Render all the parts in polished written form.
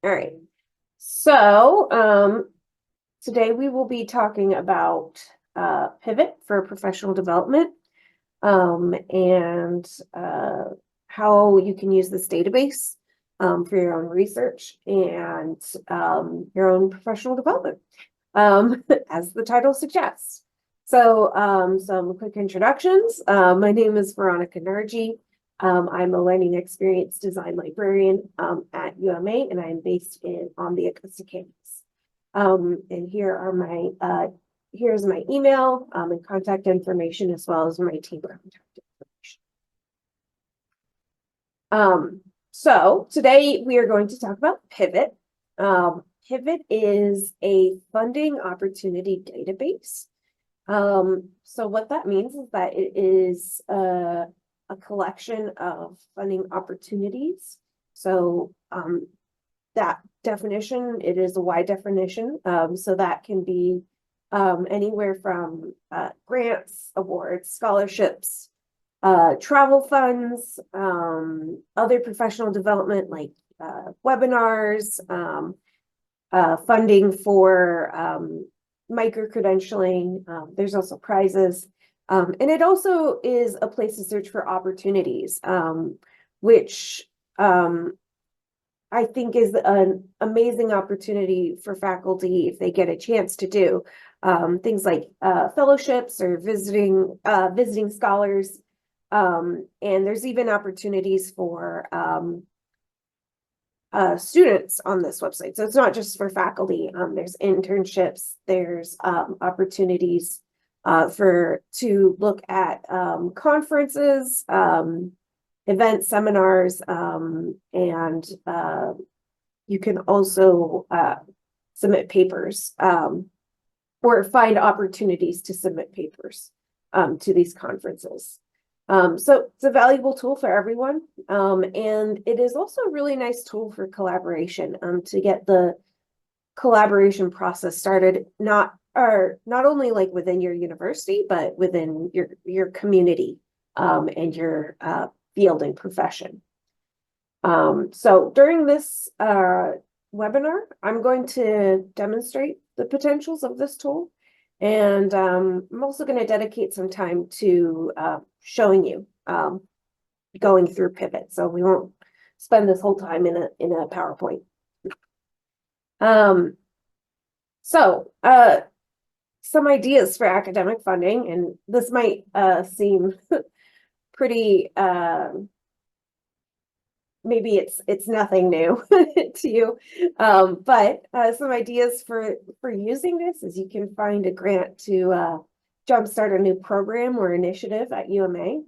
All right. So, today we will be talking about Pivot for professional development, and how you can use this database for your own research and your own professional development, as the title suggests. So, some quick introductions. My name is Veronica Nargi. I'm a learning experience design librarian at UMA, and I'm based on the Augusta campus. And here's my email and contact information, as well as my team contact information. So today we are going to talk about Pivot. Pivot is a funding opportunity database. So what that means is that it is a collection of funding opportunities. So that definition, it is a wide definition. So that can be anywhere from grants, awards, scholarships, travel funds, other professional development like webinars, funding for micro-credentialing. There's also prizes. And it also is a place to search for opportunities, which I think is an amazing opportunity for faculty if they get a chance to do things like fellowships or visiting scholars. And there's even opportunities for students on this website. So it's not just for faculty. There's internships, there's opportunities to look at conferences, events, seminars, and you can also submit papers or find opportunities to submit papers to these conferences. So it's a valuable tool for everyone. And it is also a really nice tool for collaboration to get the collaboration process started, not only like within your university, but within your community and your field and profession. So during this webinar, I'm going to demonstrate the potentials of this tool. And I'm also going to dedicate some time to showing you going through Pivot. So we won't spend this whole time in a PowerPoint. So some ideas for academic funding, and this might seem pretty maybe it's nothing new to you, but some ideas for using this is you can find a grant to jumpstart a new program or initiative at UMA.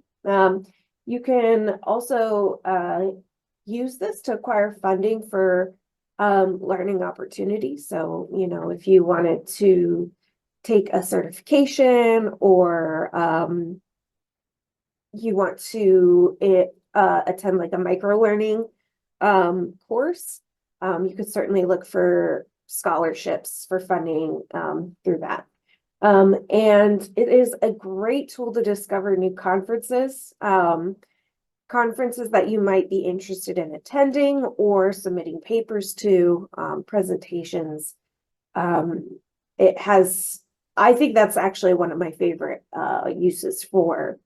You can also use this to acquire funding for learning opportunities. So, you know, if you wanted to take a certification or you want to attend like a micro learning course, you could certainly look for scholarships for funding through that. And it is a great tool to discover new conferences, conferences that you might be interested in attending or submitting papers to, presentations. I think that's actually one of my favorite uses for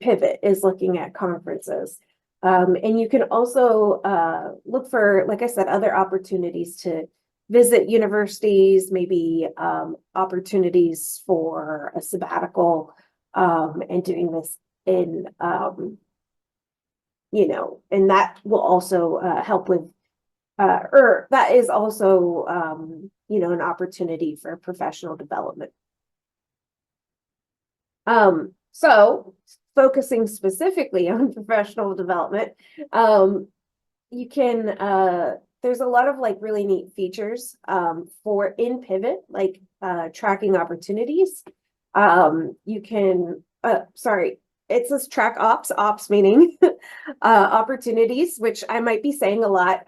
Pivot, is looking at conferences. And you can also look for, like I said, other opportunities to visit universities, maybe opportunities for a sabbatical, and doing this in, you know, and that will also help with, or that is also, you know, an opportunity for professional development. So focusing specifically on professional development, you can, there's a lot of like really neat features for in Pivot, like tracking opportunities. You can, sorry, it says track ops meaning opportunities, which I might be saying a lot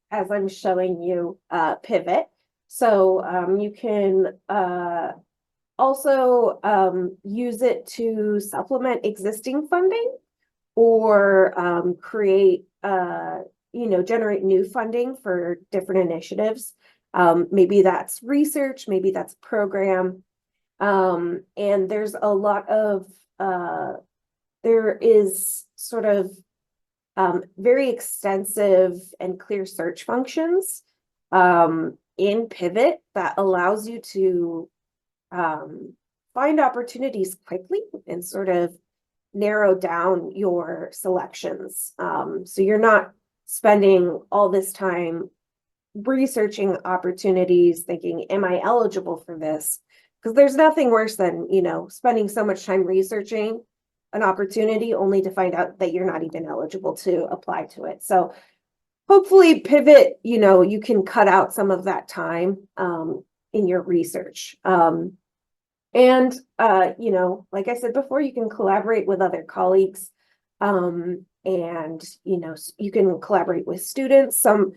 as I'm showing you Pivot. So you can also use it to supplement existing funding or create generate new funding for different initiatives. Maybe that's research, maybe that's program. And there's a lot of, there is sort of very extensive and clear search functions in Pivot that allows you to find opportunities quickly and sort of narrow down your selections. So you're not spending all this time researching opportunities, thinking, am I eligible for this? Because there's nothing worse than, spending so much time researching an opportunity only to find out that you're not even eligible to apply to it. So hopefully Pivot, you can cut out some of that time in your research. And like I said before, you can collaborate with other colleagues, and you can collaborate with students. Some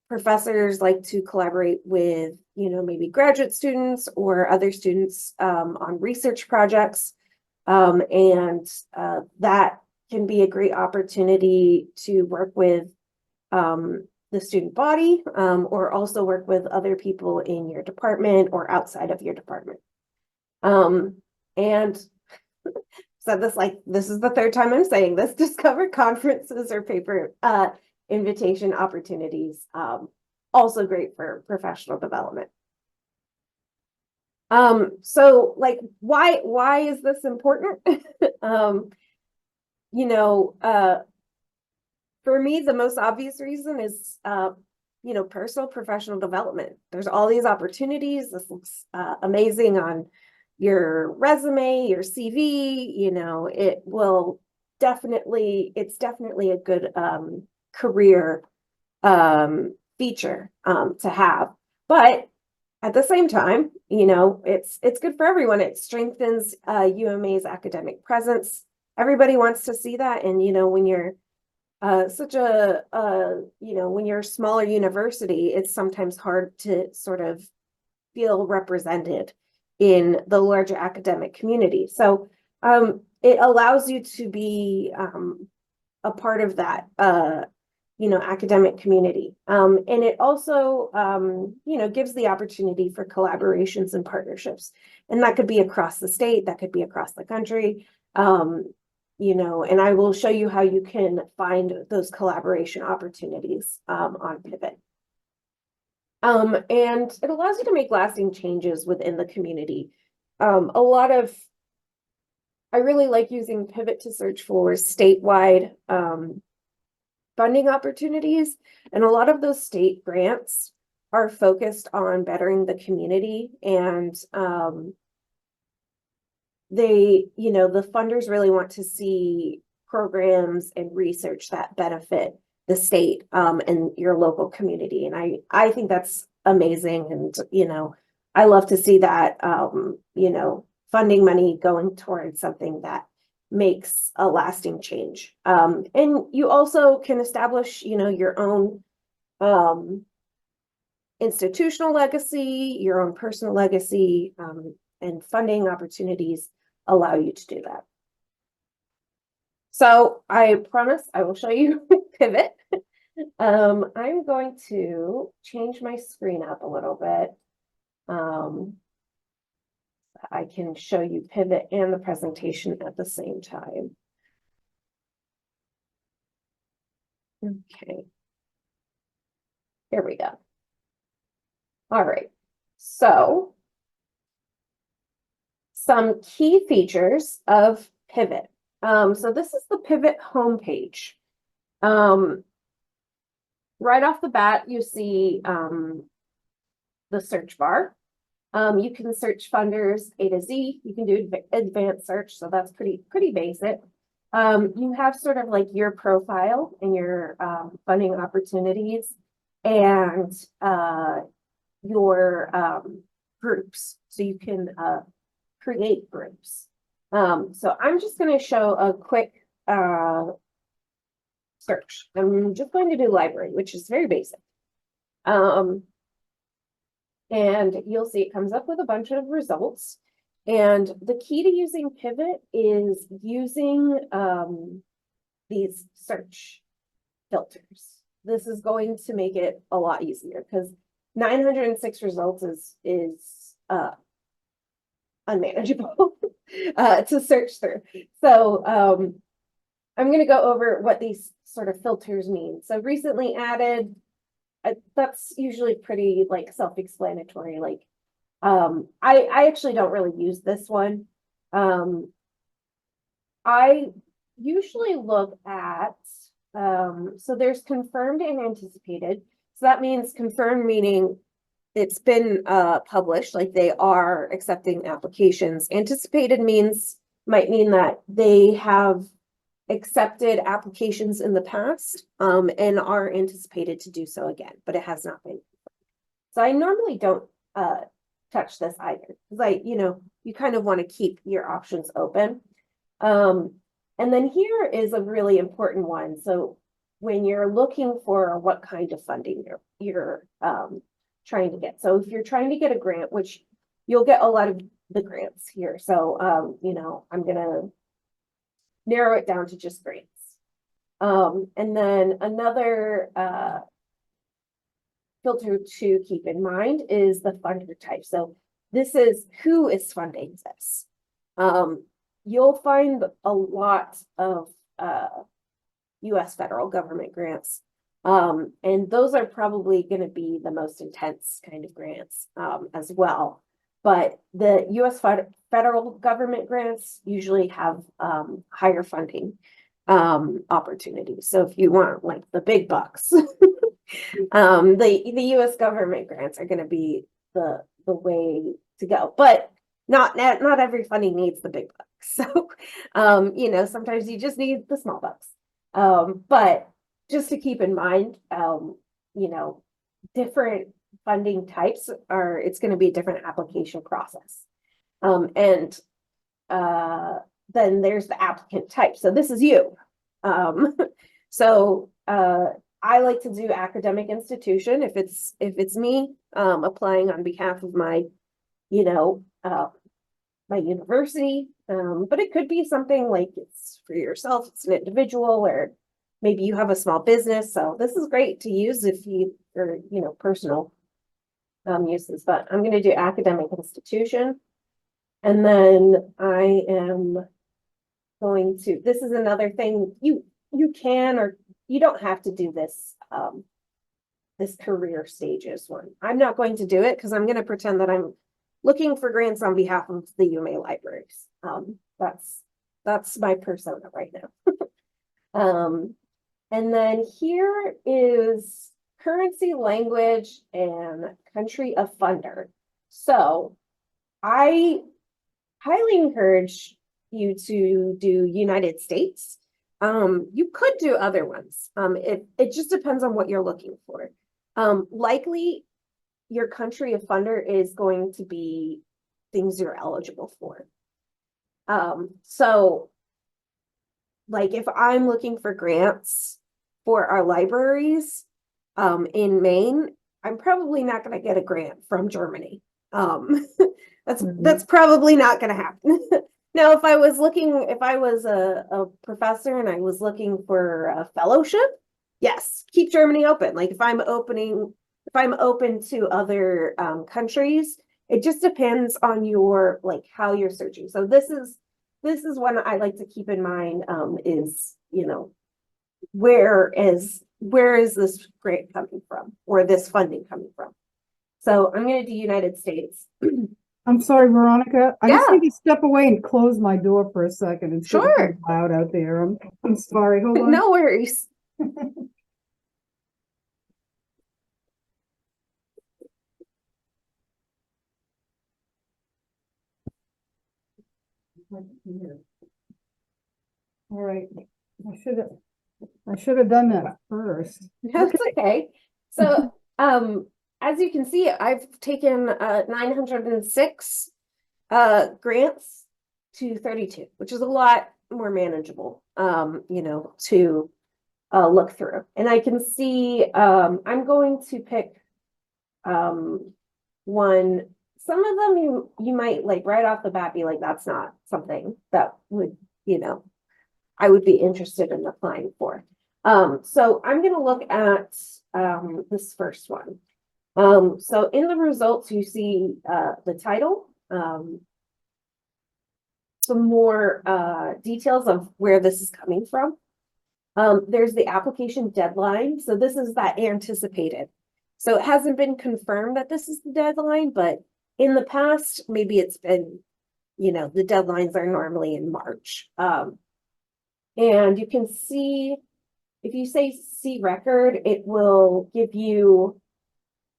professors like to collaborate with, maybe graduate students or other students on research projects. And that can be a great opportunity to work with the student body, or also work with other people in your department or outside of your department. And said this this is the third time I'm saying this, discover conferences or paper invitation opportunities. Also great for professional development. So why is this important? For me, the most obvious reason is, personal professional development. There's all these opportunities. This looks amazing on your resume, your CV. It's definitely a good career feature to have. But at the same time, it's good for everyone. It strengthens UMA's academic presence. Everybody wants to see that. And, when you're when you're a smaller university, it's sometimes hard to sort of feel represented in the larger academic community. So it allows you to be a part of that, academic community. And it also, gives the opportunity for collaborations and partnerships. And that could be across the state, that could be across the country. And I will show you how you can find those collaboration opportunities on Pivot. And it allows you to make lasting changes within the community. I really like using Pivot to search for statewide funding opportunities. And a lot of those state grants are focused on bettering the community, and the funders really want to see programs and research that benefit the state and your local community. And I think that's amazing. And, I love to see that, funding money going towards something that makes a lasting change. And you also can establish, your own institutional legacy, your own personal legacy, and funding opportunities allow you to do that. So I promise I will show you Pivot. I'm going to change my screen up a little bit. I can show you Pivot and the presentation at the same time. Okay. Here we go. All right. So some key features of Pivot. So this is the Pivot homepage. Right off the bat, you see the search bar. You can search funders A to Z. You can do advanced search, so that's pretty basic. You have sort of like your profile and your funding opportunities, and your groups. So you can create groups. So I'm just going to show a quick search. I'm just going to do library, which is very basic. And you'll see it comes up with a bunch of results. And the key to using Pivot is using these search filters. This is going to make it a lot easier because 906 results is unmanageable to search through. So I'm going to go over what these sort of filters mean. So recently added, that's usually pretty like self-explanatory. Like I actually don't really use this one. I usually look at so there's confirmed and anticipated. So that means confirmed meaning it's been published, like they are accepting applications. Anticipated might mean that they have accepted applications in the past and are anticipated to do so again, but it has not been. So I normally don't touch this either because you kind of want to keep your options open. And then here is a really important one. So when you're looking for what kind of funding you're trying to get. So if you're trying to get a grant, which you'll get a lot of the grants here. So I'm gonna narrow it down to just grants. And then another filter to keep in mind is the funder type. So this is who is funding this. You'll find a lot of US federal government grants. And those are probably going to be the most intense kind of grants as well. But the US federal government grants usually have higher funding opportunities. So if you want like the big bucks, the US government grants are going to be the way to go. But not every funding needs the big bucks. So sometimes you just need the small bucks. But just to keep in mind, different funding types it's going to be a different application process. And then there's the applicant type. So this is you. So I like to do academic institution if it's me applying on behalf of my, my university. But it could be something like it's for yourself, it's an individual, or maybe you have a small business. So this is great to use if you are, personal uses. But I'm going to do academic institution. And then I am going to, this is another thing you can, or you don't have to do this, this career stages one. I'm not going to do it because I'm going to pretend that I'm looking for grants on behalf of the UMA libraries. That's my persona right now. And then here is currency, language, and country of funder. So I highly encourage you to do United States. You could do other ones. It just depends on what you're looking for. Likely your country of funder is going to be things you're eligible for. So like if I'm looking for grants for our libraries in Maine, I'm probably not going to get a grant from Germany. That's probably not going to happen. Now, if I was a professor and I was looking for a fellowship, yes, keep Germany open. Like if I'm open to other countries, it just depends on your how you're searching. So this is one I like to keep in mind is, where is this grant coming from or this funding coming from? So I'm going to do United States. I'm sorry, Veronica. I just Yeah. need to step away and close my door for a second. It's getting Sure. loud out there. I'm sorry. Hold on. No worries. All right. I should have done that first. That's okay. So as you can see, I've taken 906 grants to 32, which is a lot more manageable, to look through. And I can see I'm going to pick one. Some of them you might right off the bat be like, that's not something that would, I would be interested in applying for. So I'm gonna look at, this first one. So in the results, you see, the title, some more, details of where this is coming from. There's the application deadline. So this is that anticipated. So it hasn't been confirmed that this is the deadline, but in the past, maybe it's been, the deadlines are normally in March. And you can see, if you say see record, it will give you,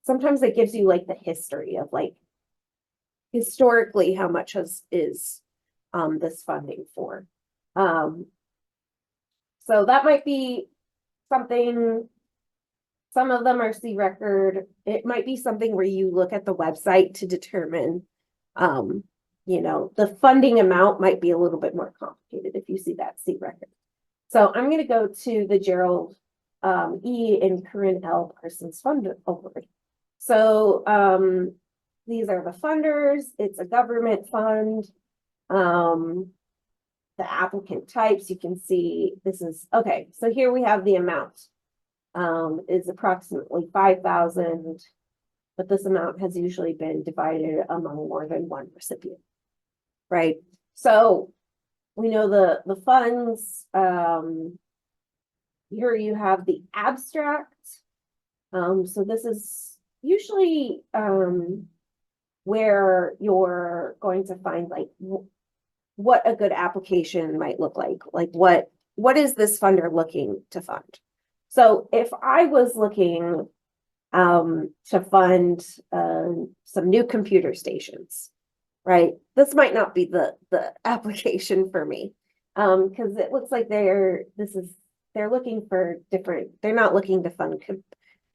sometimes it gives you like the history of like historically how much is this funding for. So that might be something, some of them are see record. It might be something where you look at the website to determine, the funding amount might be a little bit more complicated if you see that see record. So I'm going to go to the Gerald E. and Corinne L. Parsons Fund Award. So these are the funders. It's a government fund. The applicant types, you can see this is, okay, so here we have the amount. Is approximately 5,000, but this amount has usually been divided among more than one recipient, right? So we know the funds, here you have the abstract. So this is usually where you're going to find like what a good application might look like what is this funder looking to fund? So if I was looking to fund some new computer stations, right? This might not be the application for me, because it looks like they're looking for different, they're not looking to fund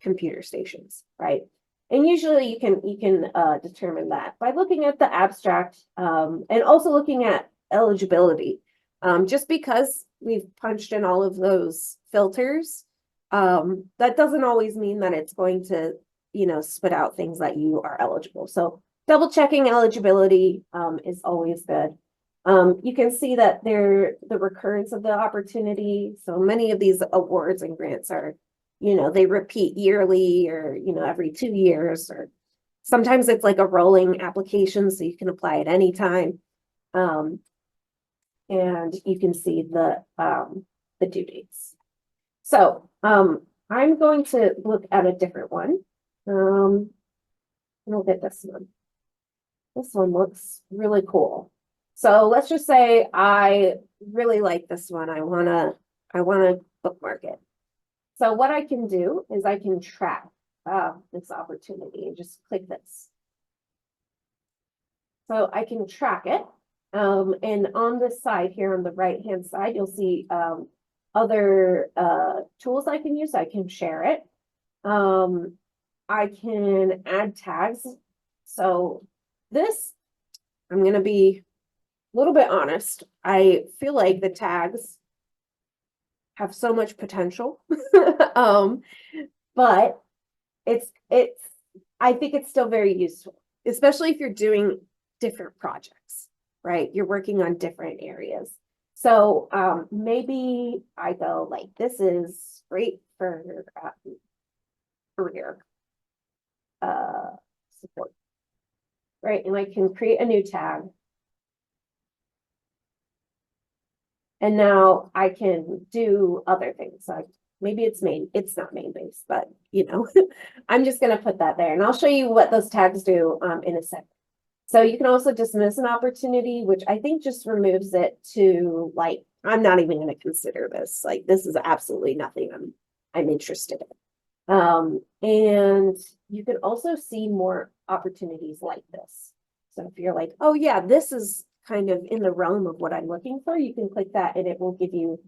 computer stations, right? And usually you can determine that by looking at the abstract, and also looking at eligibility. Just because we've punched in all of those filters, that doesn't always mean that it's going to, spit out things that you are eligible. So double checking eligibility is always good. You can see that the recurrence of the opportunity. So many of these awards and grants are, they repeat yearly or, every 2 years, or sometimes it's like a rolling application, so you can apply at any time. And you can see the due dates. So I'm going to look at a different one. We'll get this one. This one looks really cool. So let's just say I really like this one. I wanna bookmark it. So what I can do is I can track this opportunity and just click this. So I can track it. And on this side here on the right-hand side, you'll see other tools I can use. I can share it. I can add tags. So this, I'm going to be a little bit honest. I feel like the tags have so much potential. But I think it's still very useful, especially if you're doing different projects, right? You're working on different areas. So maybe I go like, this is great for career support, right? And I can create a new tag. And now I can do other things. Like maybe it's not main based, but I'm just going to put that there, and I'll show you what those tags do in a second. So you can also dismiss an opportunity, which I think just removes it to like, I'm not even going to consider this. Like, this is absolutely nothing I'm interested in. And you can also see more opportunities like this. So if you're like, oh yeah, this is kind of in the realm of what I'm looking for, you can click that and it will give you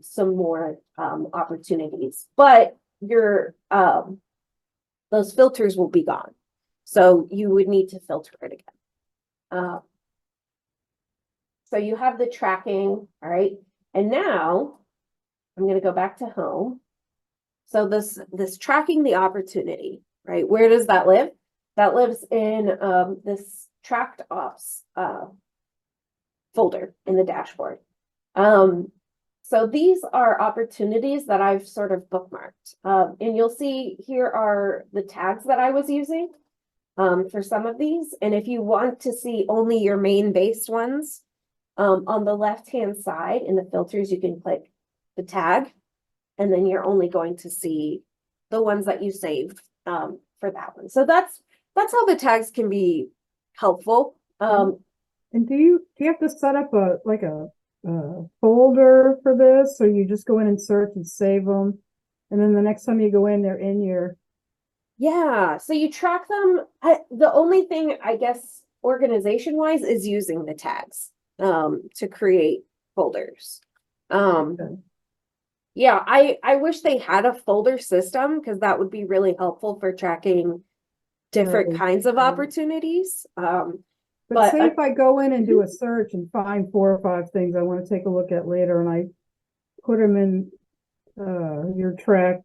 some more opportunities. But your those filters will be gone. So you would need to filter it again. So you have the tracking, all right? And now I'm going to go back to home. So this tracking the opportunity, right? Where does that live? That lives in this tracked ops folder in the dashboard. So these are opportunities that I've sort of bookmarked. And you'll see here are the tags that I was using for some of these. And if you want to see only your main based ones, on the left-hand side in the filters, you can click the tag, and then you're only going to see the ones that you saved for that one. So that's how the tags can be helpful. And do you have to set up a folder for this, or you just go in and search and save them, and then the next time you go in, they're in your. Yeah, so you track them. The only thing, I guess, organization wise is using the tags to create folders. Okay. Yeah, I wish they had a folder system because that would be really helpful for tracking different Right, kinds of right. opportunities. But say if I go in and do a search and find 4 or 5 things I want to take a look at later, and I put them in your track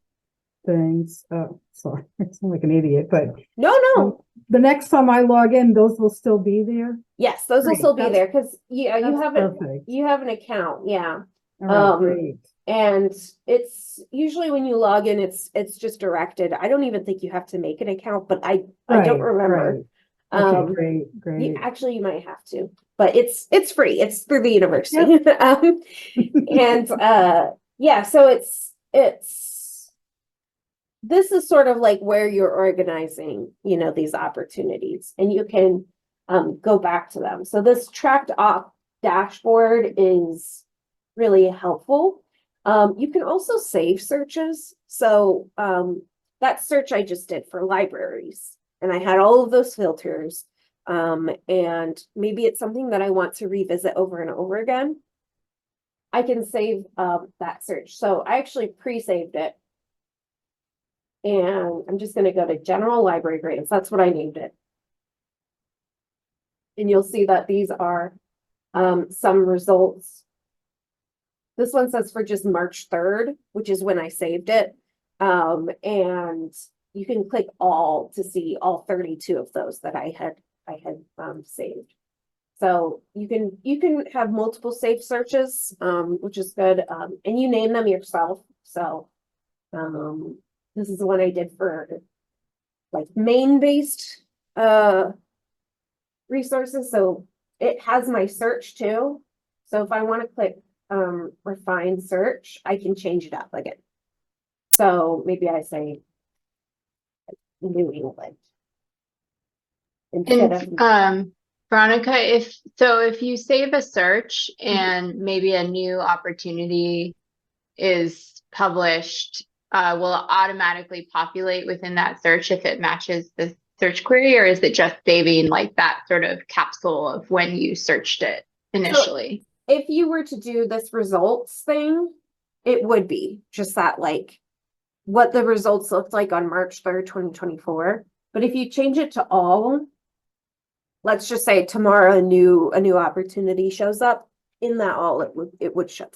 things. Sorry, I sound like an idiot, but no. The next time I log in, those will still be there. Yes, those will Great, still be there because you that's have perfect. you have an account, yeah. All right, great. And it's usually when you log in, it's just directed. I don't even think you have to make an account, but I don't remember. Right. Okay, great. Actually, you might have to, but it's free. It's through the university. Yep. And yeah, so this is sort of like where you're organizing, these opportunities, and you can go back to them. So this tracked off dashboard is really helpful. You can also save searches. So that search I just did for libraries, and I had all of those filters. And maybe it's something that I want to revisit over and over again. I can save that search. So I actually pre-saved it. And I'm just going to go to general library grades. That's what I named it. And you'll see that these are some results. This one says for just March 3rd, which is when I saved it. And you can click all to see all 32 of those that I had saved. So you can have multiple safe searches, which is good. And you name them yourself. So this is the one I did for like main-based resources. So it has my search too. So if I want to click refine search, I can change it up again. So maybe I say New England instead of Veronica, if you save a search and maybe a new opportunity is published, will it automatically populate within that search if it matches the search query, or is it just saving like that sort of capsule of when you searched it initially? So if you were to do this results thing, it would be just that, like what the results looked like on March 3rd, 2024. But if you change it to all, let's just say tomorrow a new opportunity shows up, in that all it would show.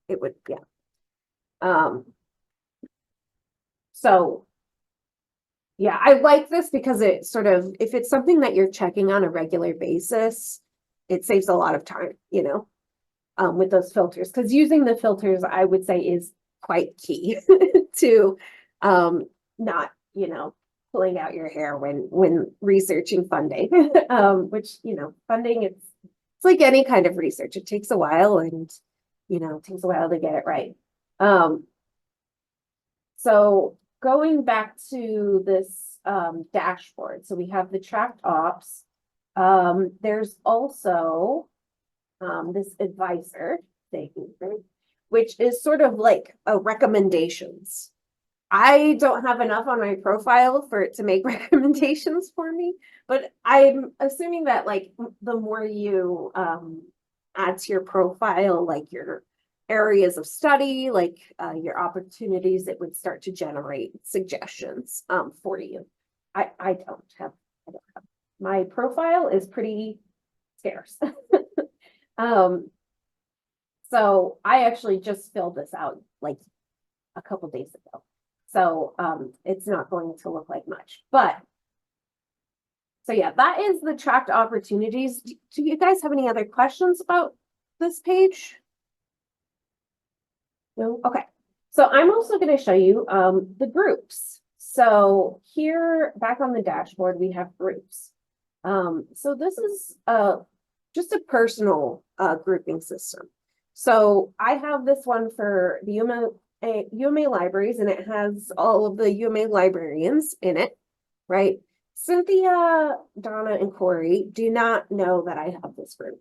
It would, yeah. So yeah, I like this because it sort of, if it's something that you're checking on a regular basis, it saves a lot of time, with those filters. Because using the filters, I would say, is quite key to not, pulling out your hair when researching funding. Which, funding, it's like any kind of research. It takes a while, and it takes a while to get it right. So going back to this dashboard, so we have the tracked ops. There's also this advisor thing, which is sort of like a recommendations. I don't have enough on my profile for it to make recommendations for me, but I'm assuming that like the more you add to your profile, like your areas of study, like your opportunities, it would start to generate suggestions for you. I don't have my profile is pretty scarce. So I actually just filled this out like a couple days ago. So it's not going to look like much, but so yeah, that is the tracked opportunities. Do you guys have any other questions about this page? No, okay. So I'm also going to show you the groups. So here back on the dashboard, we have groups. So this is just a personal grouping system. So I have this one for the UMA libraries, and it has all of the UMA librarians in it, right? Cynthia, Donna, and Corey do not know that I have this group.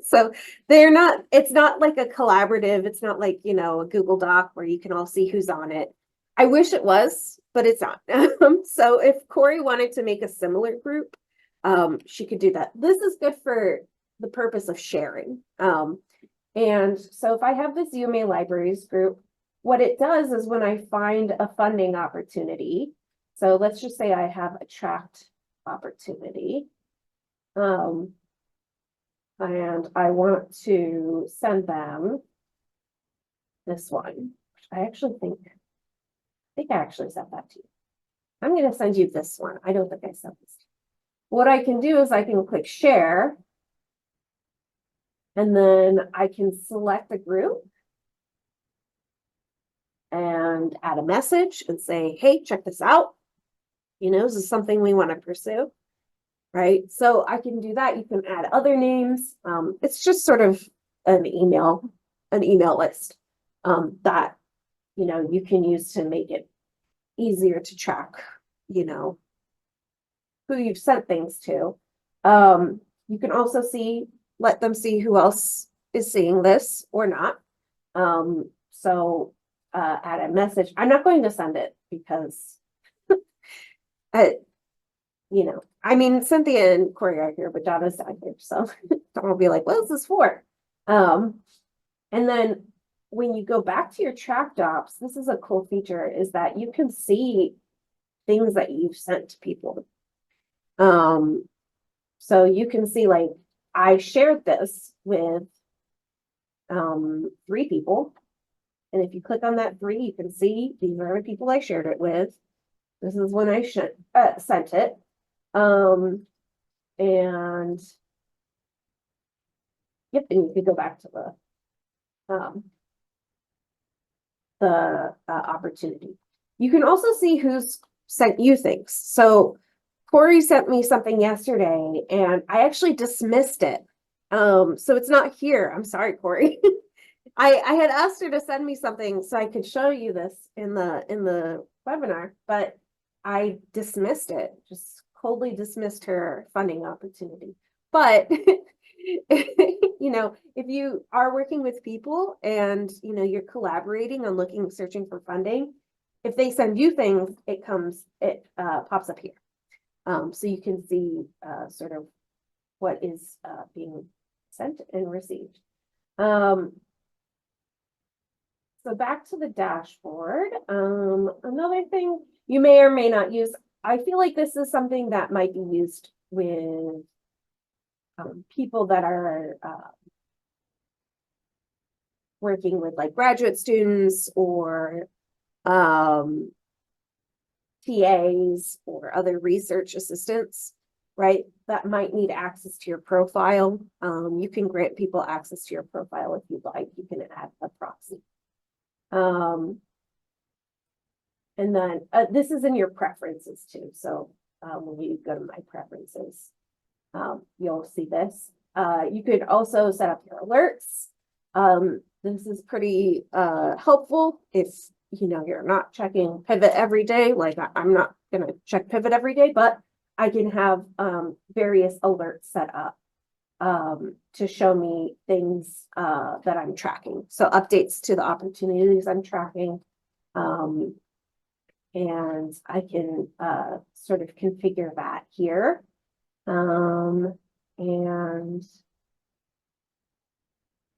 So they're not, it's not like a collaborative, it's not like, you know, a Google Doc where you can all see who's on it. I wish it was, but it's not. So if Corey wanted to make a similar group, she could do that. This is good for the purpose of sharing. And so if I have this UMA libraries group, what it does is when I find a funding opportunity, so let's just say I have a tract opportunity. And I want to send them this one. I think I actually sent that to you. I'm going to send you this one. I don't think I sent this to you. What I can do is I can click share. And then I can select a group and add a message and say, hey, check this out. You know, this is something we want to pursue. Right. So I can do that. You can add other names. It's just sort of an email list that, you know, you can use to make it easier to track, you know, who you've sent things to. You can also let them see who else is seeing this or not. So add a message. I'm not going to send it because you know, I mean, Cynthia and Corey are here, but Donna's not here. So Donna will be like, what is this for? And then when you go back to your track ops, this is a cool feature, is that you can see things that you've sent to people. So you can see, like, I shared this with 3 people. And if you click on that 3, you can see these are the people I shared it with. This is when I sent it. And yep, and you could go back to the opportunity. You can also see who's sent you things. So Corey sent me something yesterday and I actually dismissed it. So it's not here. I'm sorry, Corey. I had asked her to send me something so I could show you this in the webinar, but I dismissed it, just coldly dismissed her funding opportunity. But you know, if you are working with people and you know you're collaborating on searching for funding, if they send you things, it pops up here. So you can see sort of what is being sent and received. So back to the dashboard. Another thing you may or may not use, I feel like this is something that might be used with people that are working with like graduate students or TAs or other research assistants, right? That might need access to your profile. You can grant people access to your profile if you'd like. You can add a proxy. And then this is in your preferences too. So when you go to my preferences, you'll see this. You could also set up your alerts. This is pretty helpful if you know you're not checking pivot every day. Like I'm not gonna check pivot every day, but I can have various alerts set up to show me things that I'm tracking. So updates to the opportunities I'm tracking. And I can sort of configure that here. And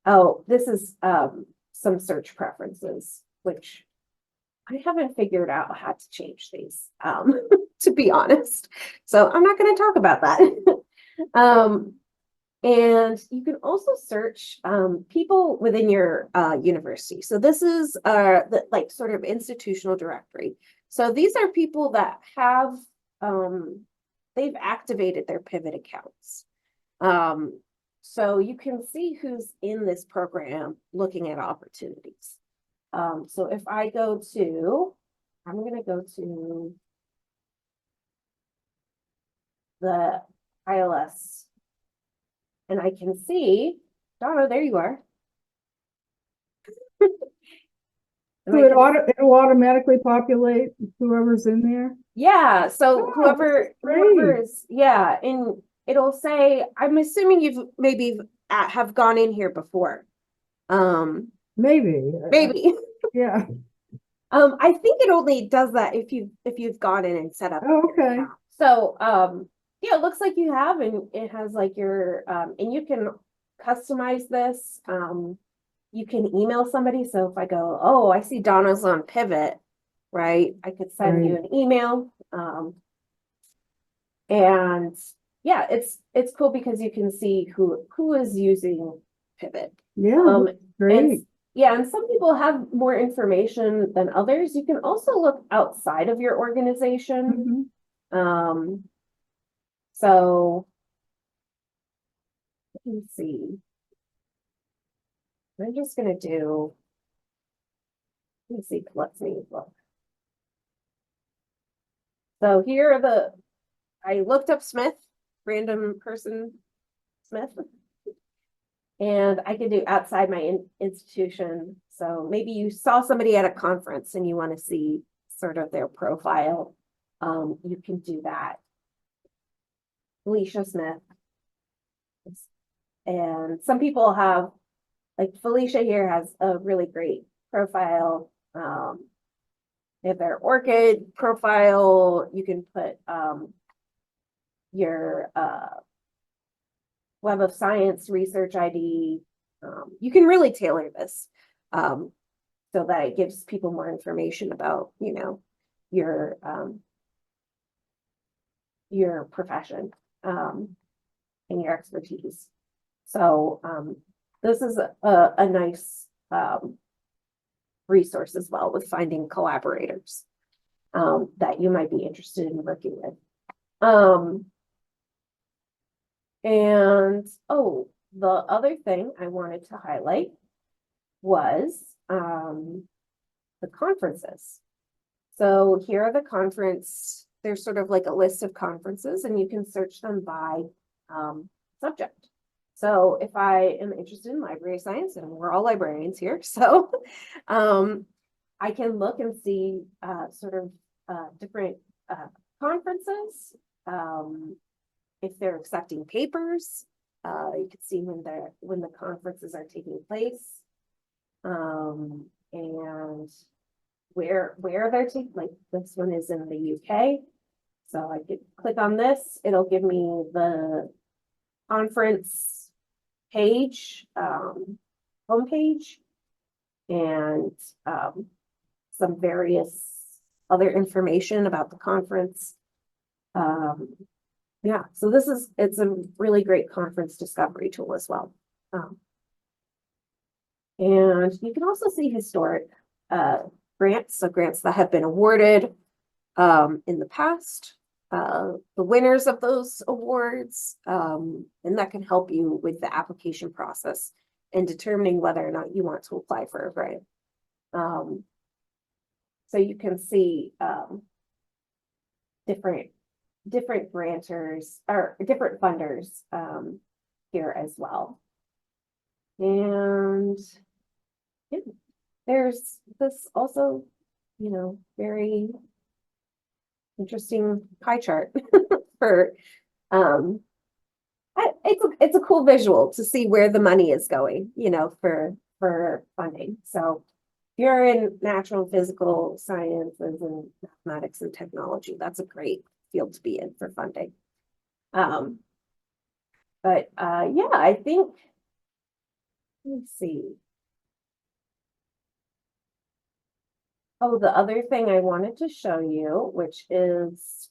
oh, this is some search preferences, which I haven't figured out how to change these, to be honest. So I'm not going to talk about that. And you can also search people within your university. So this is the like sort of institutional directory. So these are people that have they've activated their pivot accounts. So you can see who's in this program looking at opportunities. So if I go to, I'm gonna go to the ILS. And I can see, Donna, there you are. And So I can- it'll automatically populate whoever's in there? Yeah, so Oh, whoever great. is, yeah, and it'll say, I'm assuming you've maybe have gone in here before. Maybe. Maybe. Yeah. I think it only does that if you've gone in and set up. Oh, your okay. account. So yeah, it looks like you have, and it has like your and you can customize this. You can email somebody. So if I go, oh, I see Donna's on Pivot, right? I could send you Right. an email. And yeah, it's cool because you can see who is using Pivot. Yeah, Um, great. and yeah, and some people have more information than others. You can also look outside of your organization. Mhm. So let me see. I'm just gonna do, let me see, let's me look. So here are I looked up Smith, random person Smith. And I can do outside my institution. So maybe you saw somebody at a conference and you want to see sort of their profile. You can do that. Felicia Smith. And some people have, like Felicia here has a really great profile. They have their orchid profile. You can put your Web of Science research ID. You can really tailor this so that it gives people more information about, your profession and your expertise. So this is a nice resource as well with finding collaborators that you might be interested in working with. And oh, the other thing I wanted to highlight was the conferences. So here are the there's sort of like a list of conferences and you can search them by subject. So if I am interested in library science, and we're all librarians here, so I can look and see sort of different conferences. If they're accepting papers, you can see when the conferences are taking place, and where they're taking. Like this one is in the UK, so I could click on this. It'll give me the conference page, homepage, and some various other information about the conference. Yeah, so it's a really great conference discovery tool as well. And you can also see historic grants, so grants that have been awarded in the past, the winners of those awards, and that can help you with the application process and determining whether or not you want to apply for a grant. So you can see different grantors or different funders here as well. And yeah, there's this also, very interesting pie chart for it's a cool visual to see where the money is going, for funding. So if you're in natural and physical sciences and mathematics and technology, that's a great field to be in for funding. But yeah, I think, let's see. Oh, the other thing I wanted to show you, which is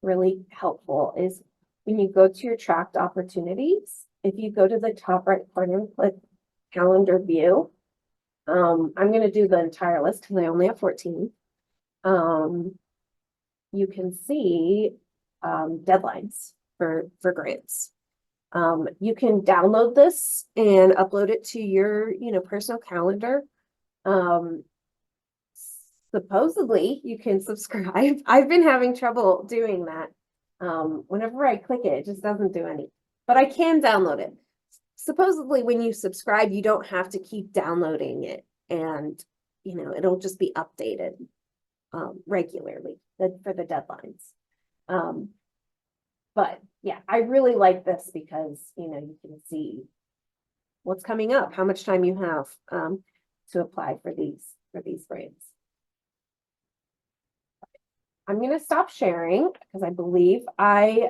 really helpful, is when you go to your tracked opportunities, if you go to the top right corner and click calendar view, I'm going to do the entire list because I only have 14. You can see deadlines for grants. You can download this and upload it to your, personal calendar. Supposedly you can subscribe. I've been having trouble doing that. Whenever I click it, it just doesn't do any, but I can download it. Supposedly when you subscribe, you don't have to keep downloading it, and it'll just be updated regularly for the deadlines. But yeah, I really like this because you can see what's coming up, how much time you have to apply for these grants. I'm going to stop sharing because I believe I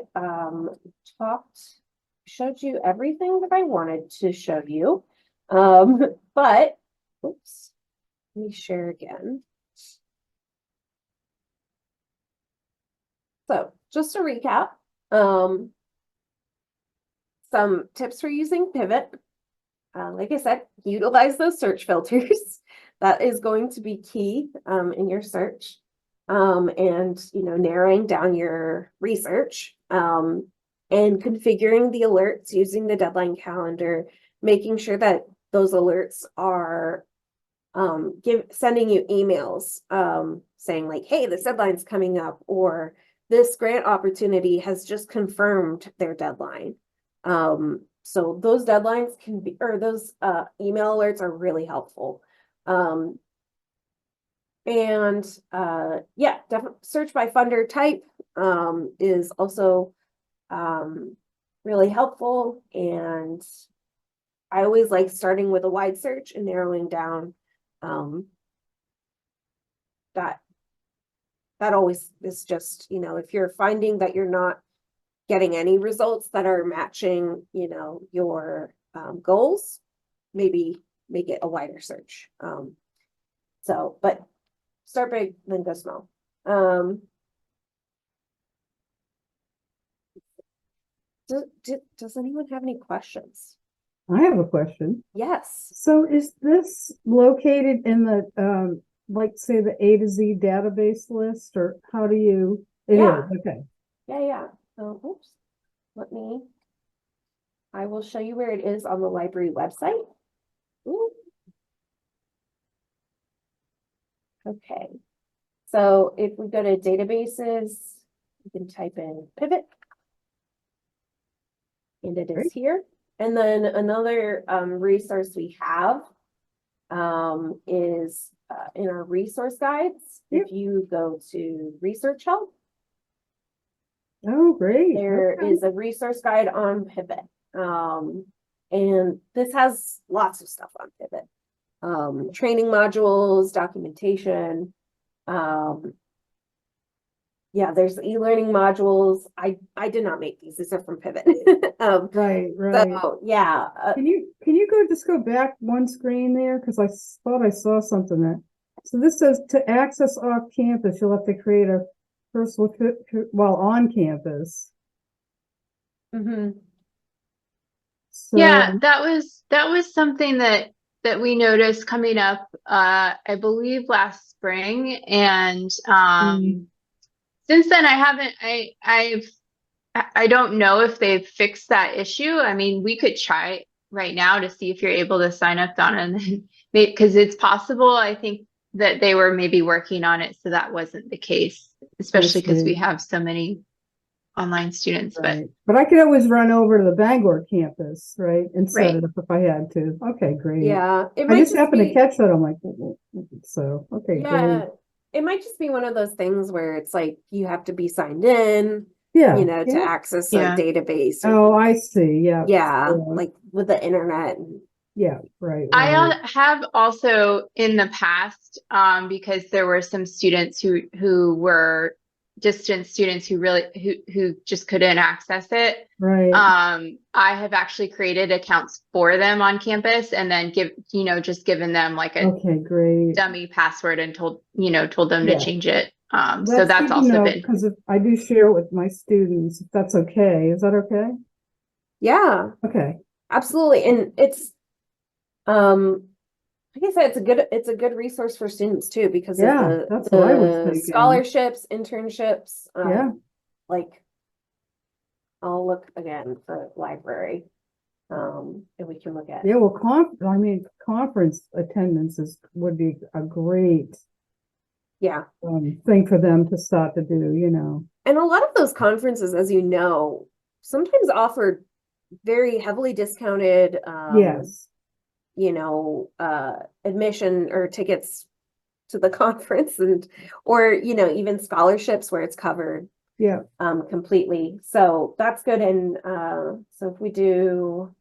showed you everything that I wanted to show you. But oops, let me share again. So just to recap, some tips for using Pivot. Like I said, utilize those search filters. That is going to be key in your search. And narrowing down your research, and configuring the alerts using the deadline calendar, making sure that those alerts are sending you emails saying like, hey, this deadline's coming up, or this grant opportunity has just confirmed their deadline. So those deadlines can be, or those email alerts are really helpful. And yeah, definitely search by funder type is also really helpful. And I always like starting with a wide search and narrowing down. That always is just, if you're finding that you're not getting any results that are matching, your goals, maybe make it a wider search. But start big, then go small. Does anyone have any questions? I have a question. Yes. So is this located in the, like say the A to Z database list, or how do you, it Yeah. is, okay. Yeah. So, oops, I will show you where it is on the library website. Ooh. Okay. So if we go to databases, you can type in Pivot. And it is here. And then another resource we have is in our resource guides. Yep. If you go to Research Help, Oh, great. there is a resource guide on Pivot. And this has lots of stuff on Pivot. Training modules, documentation. Yeah, there's e-learning modules. I did not make these are from Pivot. Right. So yeah. Can you go back one screen there? Because I thought I saw something there. So this says to access off campus, you'll have to create a personal while on campus. Mm-hmm. So, yeah, that was something that we noticed coming up, I believe last spring, and since then I don't know if they've fixed that issue. I mean, we could try right now to see if you're able to sign up, Donna, and then because it's possible. I think that they were maybe working on it, so that wasn't the case, especially because we have so many online students. Right. But I could always run over to the Bangor campus, right, and set Right. it up if I had to. Okay, great. Yeah, I just happened to catch that. I'm like, so okay, yeah, great. it might just be one of those things where it's like you have to be signed in, Yeah, to access a database. Oh, I see. Yeah. Yeah, like with the internet. Yeah, right. I have also in the past, because there were some students who were distance students who just couldn't access it. Right. I have actually created accounts for them on campus and then just given them like a great dummy password and told them to change it. So that's that's also been, because if I do share it with my students, if that's okay. Is that okay? Yeah. Okay. Absolutely. And it's like I said, it's a good resource for students too, because of that's what I was the thinking. scholarships, internships. Yeah. Like I'll look again for library. And we can look at. Yeah, well, conference attendance would be a great Yeah. thing for them to start to do, you know. And a lot of those conferences, as you know, sometimes offer very heavily discounted, Yes, you know, admission or tickets to the conference or, you know, even scholarships where it's covered yeah, completely. So that's good. And so if we do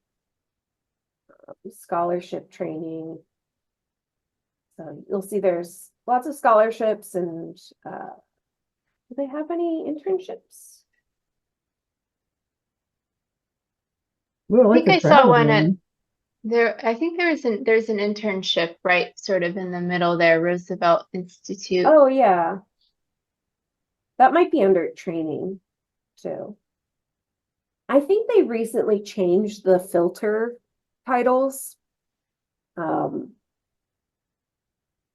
scholarship training, so you'll see there's lots of scholarships and do they have any internships? we would I like think to I saw travel one at one. there. I think there's an internship right sort of in the middle there, Roosevelt Institute. Oh, yeah. That might be under training too. I think they recently changed the filter titles.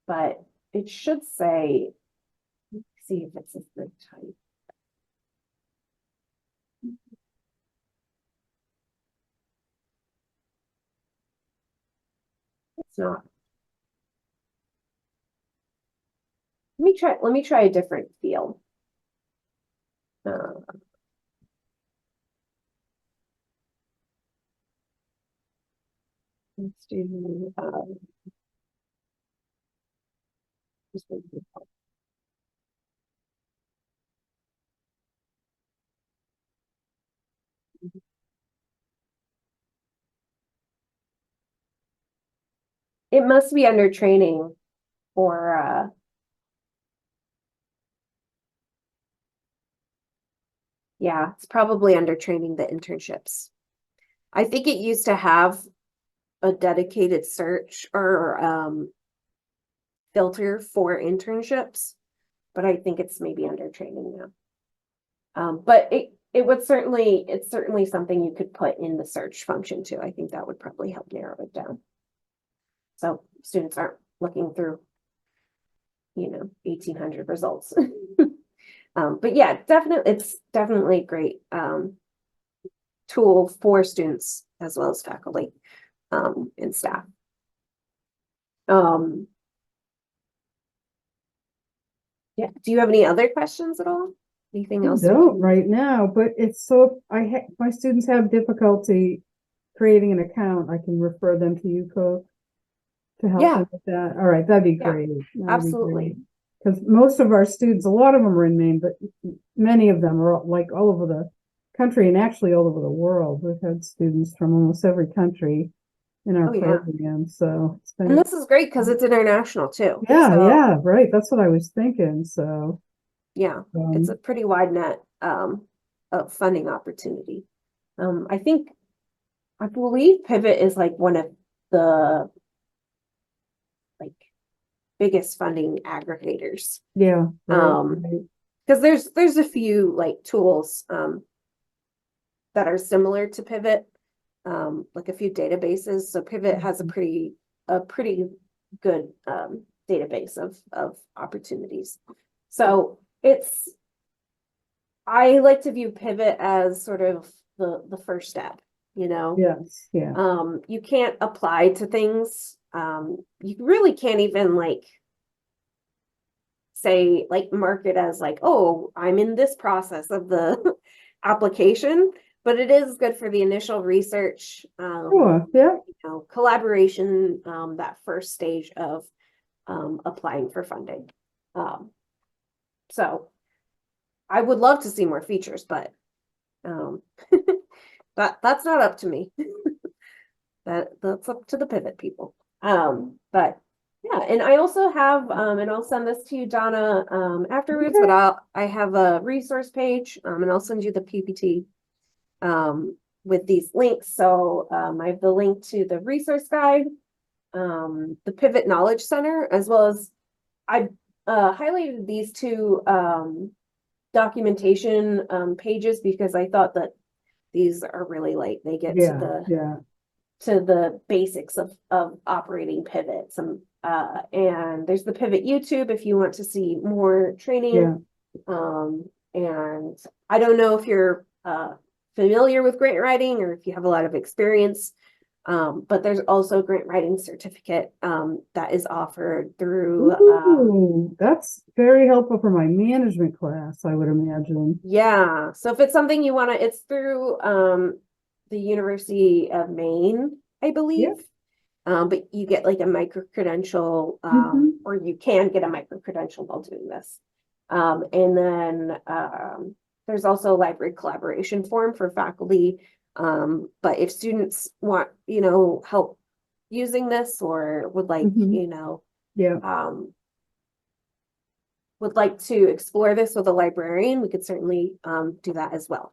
But it should say, let's see if it's a good type. It's not. Let me try a different field. Let's do it must be under training or yeah, it's probably under training, the internships. I think it used to have a dedicated search or filter for internships, but I think it's maybe under training now. But it's certainly something you could put in the search function too. I think that would probably help narrow it down. So students aren't looking through, you know, 1,800 results. But yeah, it's definitely a great tool for students as well as faculty and staff. Yeah. Do you have any other questions at all? Anything else? I don't right now, but it's so my students have difficulty creating an account. I can refer them to you, Code, to help them with that. All right, that'd be great. Absolutely. Because most of our students, a lot of them are in Maine, but many of them are like all over the country and actually all over the world. We've had students from almost every country in our program. So it's been, and this is great because it's international too. Yeah, right. That's what I was thinking. So yeah, it's a pretty wide net of funding opportunity. I believe Pivot is like one of the biggest funding aggregators. Yeah. Because there's a few like tools that are similar to Pivot, like a few databases. So Pivot has a pretty good database of opportunities. So I like to view Pivot as sort of the first step, you know? Yes, yeah. You can't apply to things. You really can't even say mark it as oh, I'm in this process of the application, but it is good for the initial research, Sure, yeah. you know, collaboration, that first stage of applying for funding. So I would love to see more features, but that's not up to me. That's up to the Pivot people. But yeah, and I also have and I'll send this to you, Donna, afterwards, Okay. but I have a resource page, and I'll send you the PPT with these links. So I have the link to the resource guide, the Pivot Knowledge Center, as well as I highlighted these two documentation pages because I thought that these are really they get to the basics of operating Pivot. And there's the Pivot YouTube if you want to see more training. And I don't know if you're familiar with grant writing or if you have a lot of experience. But there's also a grant writing certificate that is offered through Ooh, that's very helpful for my management class, I would imagine. yeah. So if it's something you want to, it's through the University of Maine, I believe. But you get like a micro credential, or you can get a micro credential while doing this. And then there's also a library collaboration form for faculty. But if students want, help using this or would like, Yeah. would like to explore this with a librarian, we could certainly do that as well.